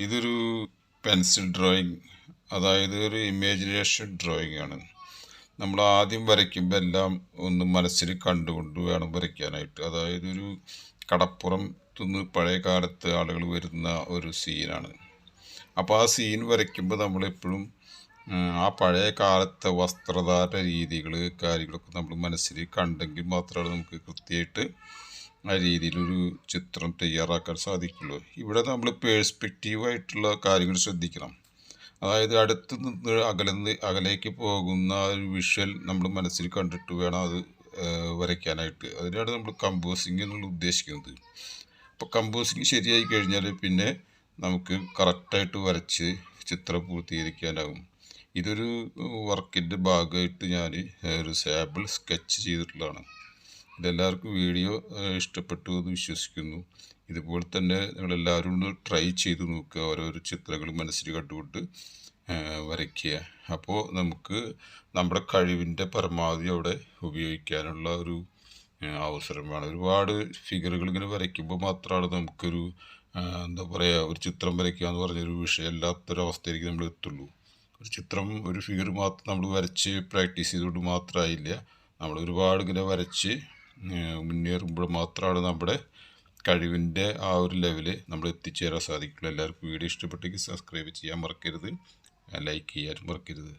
ഇതൊരു pencil drawing, അതായത് ഒരു ഇമാജിനേഷൻ ഡ്രോയിങ് ആണ്. നമ്മൾ ആദ്യം വരയ്ക്കുമ്പോൾ എല്ലാം ഒന്ന് മനസ്സിൽ കണ്ടുകൊണ്ട് വേണം വരയ്ക്കാനായിട്ട്. അതായത് ഒരു കടപ്പുറത്തുനിന്ന് പഴയ കാലത്ത് ആളുകൾ വരുന്ന ഒരു സീനാണ്. അപ്പോൾ ആ സീൻ വരയ്ക്കുമ്പോൾ നമ്മളെപ്പോഴും ആ പഴയ കാലത്തെ വസ്ത്രധാരണ രീതികൾ കാര്യങ്ങളൊക്കെ നമ്മൾ മനസ്സിൽ കണ്ടെങ്കിൽ മാത്രമാണ് നമുക്ക് കൃത്യമായിട്ട് ആ രീതിയിലൊരു ചിത്രം തയ്യാറാക്കാൻ സാധിക്കുള്ളൂ. ഇവിടെ നമ്മൾ പേഴ്സ്പെക്റ്റീവായിട്ടുള്ള കാര്യങ്ങൾ ശ്രദ്ധിക്കണം. അതായത് അടുത്ത് നിന്ന് അകലേക്ക് പോകുന്ന ഒരു വിഷ്വൽ നമ്മൾ മനസ്സിൽ കണ്ടിട്ട് വേണം അത് വരയ്ക്കാനായിട്ട്. അതിനാണ് നമ്മൾ കമ്പോസിങ് എന്നുള്ള ഉദ്ദേശിക്കുന്നത്. അപ്പോൾ കമ്പോസിങ് ശരിയായി കഴിഞ്ഞാൽ പിന്നെ നമുക്ക് കറക്റ്റായിട്ട് വരച്ച് ചിത്രം പൂർത്തീകരിക്കാനാകും. ഇതൊരു വർക്കിൻ്റെ ഭാഗമായിട്ട് ഞാൻ ഒരു സാമ്പിൾ സ്കെച്ച് ചെയ്തിട്ടുള്ളതാണ്. ഇതെല്ലാവർക്കും വീഡിയോ ഇഷ്ടപ്പെട്ടു എന്ന് വിശ്വസിക്കുന്നു. ഇതുപോലെ തന്നെ നിങ്ങളെല്ലാവരും ഒന്ന് ട്രൈ ചെയ്ത് നോക്കുക. ഓരോരോ ചിത്രങ്ങൾ മനസ്സിൽ കണ്ടുകൊണ്ട് വരയ്ക്കുക. അപ്പോൾ നമുക്ക് നമ്മുടെ കഴിവിൻ്റെ പരമാവധി അവിടെ ഉപയോഗിക്കാനുള്ള ഒരു അവസരമാണ്. ഒരുപാട് ഫിഗറുകൾ ഇങ്ങനെ വരയ്ക്കുമ്പോൾ മാത്രമാണ് നമുക്കൊരു എന്താ പറയുക, ഒരു ചിത്രം വരയ്ക്കുക എന്ന് പറഞ്ഞൊരു വിഷയമല്ലാത്തൊരവസ്ഥയിലേക്ക് നമ്മൾ എത്തുള്ളൂ. ഒരു ചിത്രം, ഒരു ഫിഗർ മാത്രം നമ്മൾ വരച്ച് പ്രാക്ടീസ് ചെയ്തുകൊണ്ട് മാത്രമായില്ല. നമ്മൾ ഒരുപാട് ഇങ്ങനെ വരച്ച് മുന്നേറുമ്പോൾ മാത്രമാണ് നമ്മുടെ കഴിവിൻ്റെ ആ ഒരു ലെവല് നമ്മൾ എത്തിച്ചേരാൻ സാധിക്കുള്ളൂ. എല്ലാവർക്കും വീഡിയോ ഇഷ്ടപ്പെട്ടെങ്കിൽ സബ്സ്ക്രൈബ് ചെയ്യാൻ മറക്കരുത്, ലൈക്ക് ചെയ്യാനും മറക്കരുത്.